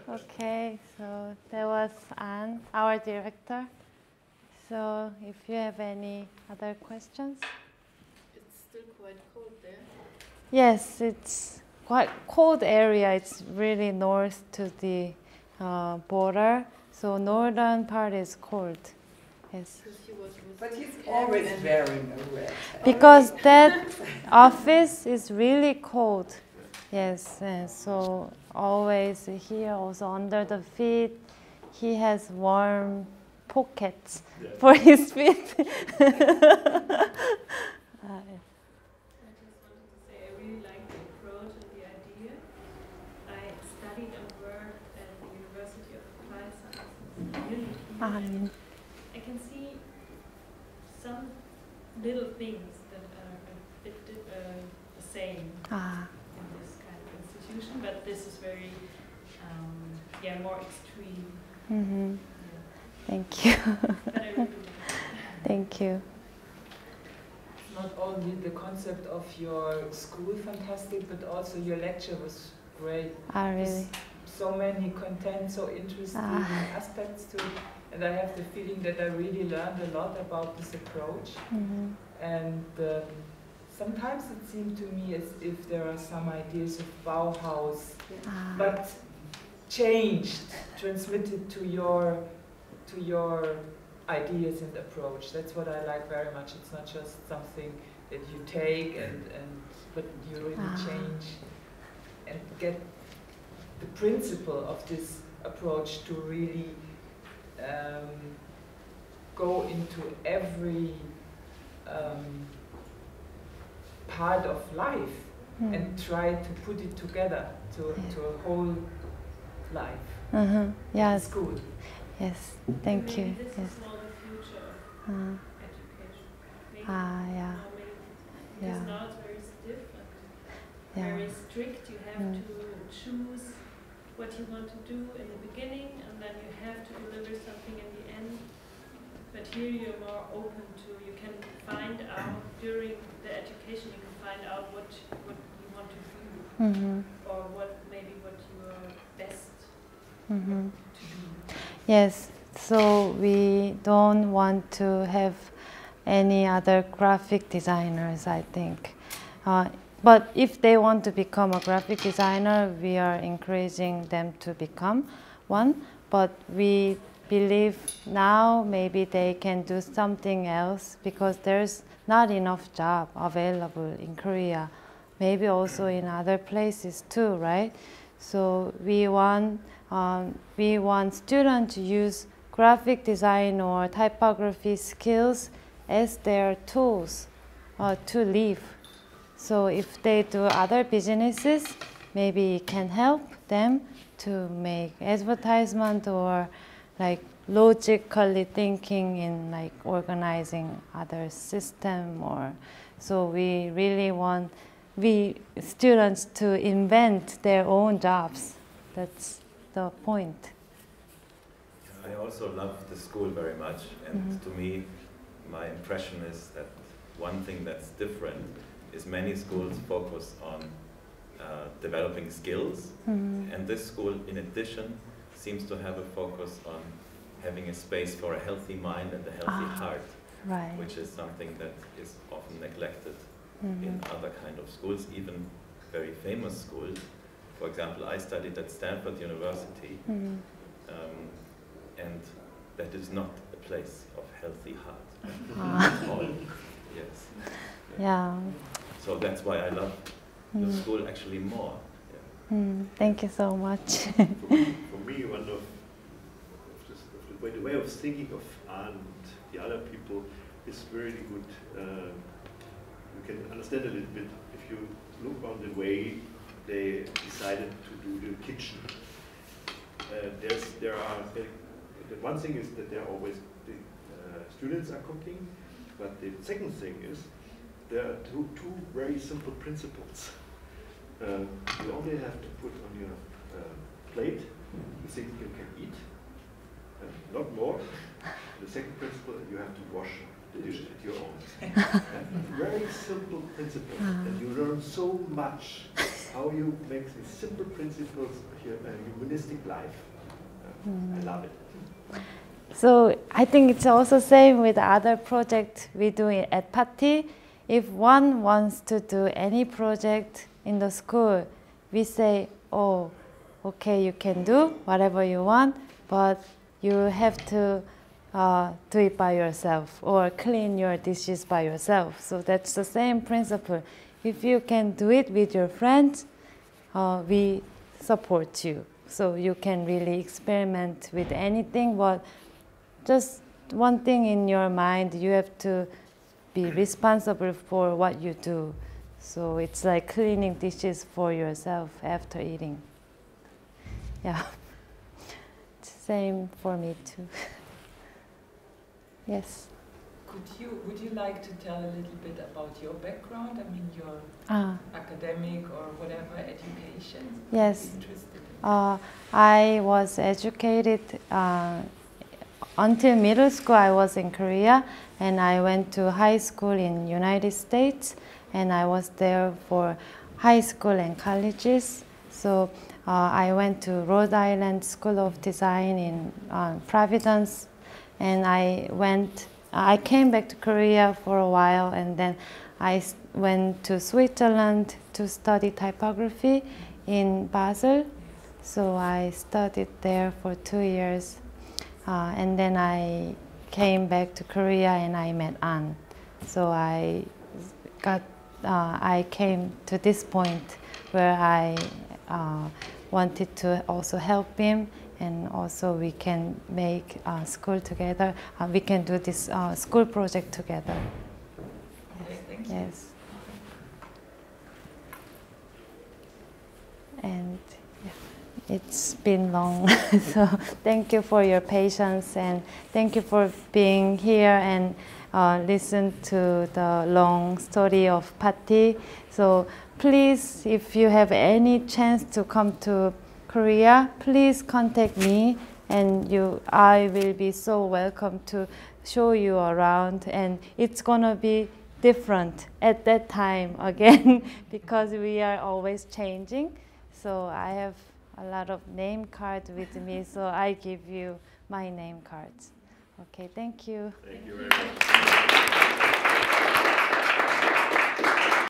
Okay, so that was Anne, our director. So if you have any other questions? It's still quite cold there. Yes, it's quite cold area. It's really north to the border. So northern part is cold. Yes. But he's always wearing a red hat. Because that office is really cold. Yes, and so always here, also under the feet, he has warm pockets for his feet. I just wanted to say I really like the approach and the idea. I studied and worked at the University of Applied Sciences. I can see some little things that are a bit the same in this kind of institution, but this is very, more extreme. Mm-hmm. Thank you. But I really like it. Thank you. Not only the concept of your school fantastic, but also your lecture was great. Really? So many content, so interesting aspects to it. And I have the feeling that I really learned a lot about this approach. Mm-hmm. And sometimes it seemed to me as if there are some ideas of Bauhaus, but changed, transmitted to your ideas and approach. That's what I like very much. It's not just something that you take but you really change and get the principle of this approach to really go into every part of life and try to put it together to a whole life. Yes. It's good. Yes. Thank you. This yes. is more the future of education. Maybe yeah. because now it's very stiff and very strict. You have to choose what you want to do in the beginning, and then you have to deliver something in the end. But here you're more open to, you can find out during the education, you can find out what you want to do, or what you are best to do. Yes, so we don't want to have any other graphic designers, I think. But if they want to become a graphic designer, we are encouraging them to become one. But we believe now maybe they can do something else because there's not enough job available in Korea. Maybe also in other places too, right? So we want students to use graphic design or typography skills as their tools to live. So if they do other businesses, maybe it can help them to make advertisement or like logically thinking in like organizing other system, or so we really want students to invent their own jobs. That's the point. I also love the school very much, and to me, my impression is that one thing that's different is many schools focus on developing skills, and this school, in addition, seems to have a focus on having a space for a healthy mind and a healthy heart, which is something that is often neglected in other kind of schools, even very famous schools. For example, I studied at Stanford University, and that is not a place of healthy heart at all. Yes. Yeah. So that's why I love the school actually more. Yeah. Thank you so much. For me, one of the way of thinking of Anne and the other people is really good. You can understand a little bit if you look on the way they decided to do the kitchen. The one thing is that there are always the students are cooking, but the second thing is there are two very simple principles. You only have to put on your plate the things you can eat, not more. The second principle, you have to wash the dish at your own. Very simple principles, and you learn so much how you make these simple principles here a humanistic life. I love it. So I think it's also same with other project we do at Patti. If one wants to do any project in the school, we say, oh, okay, you can do whatever you want, but you have to do it by yourself or clean your dishes by yourself. So that's the same principle. If you can do it with your friends, we support you. So you can really experiment with anything, but just one thing in your mind, you have to be responsible for what you do. So it's like cleaning dishes for yourself after eating. Yeah, same for me too. Yes. Would you like to tell a little bit about your background? I mean, your academic or whatever education? Yes. I was educated until middle school. I was in Korea, and I went to high school in United States, and I was there for high school and colleges. So I went to Rhode Island School of Design in Providence, and I came back to Korea for a while, and then I went to Switzerland to study typography in Basel. So I studied there for 2 years, and then I came back to Korea and I met Anne. So I came to this point where I wanted to also help him, and also we can make school together. We can do this school project together. Okay, thank you. Yes. And it's been long, so thank you for your patience, and thank you for being here and listen to the long story of Patti. So please, if you have any chance to come to Korea, please contact me, and I will be so welcome to show you around, and it's gonna be different at that time again because we are always changing. So I have a lot of name cards with me, so I give you my name cards. Okay, thank you. Thank you very much.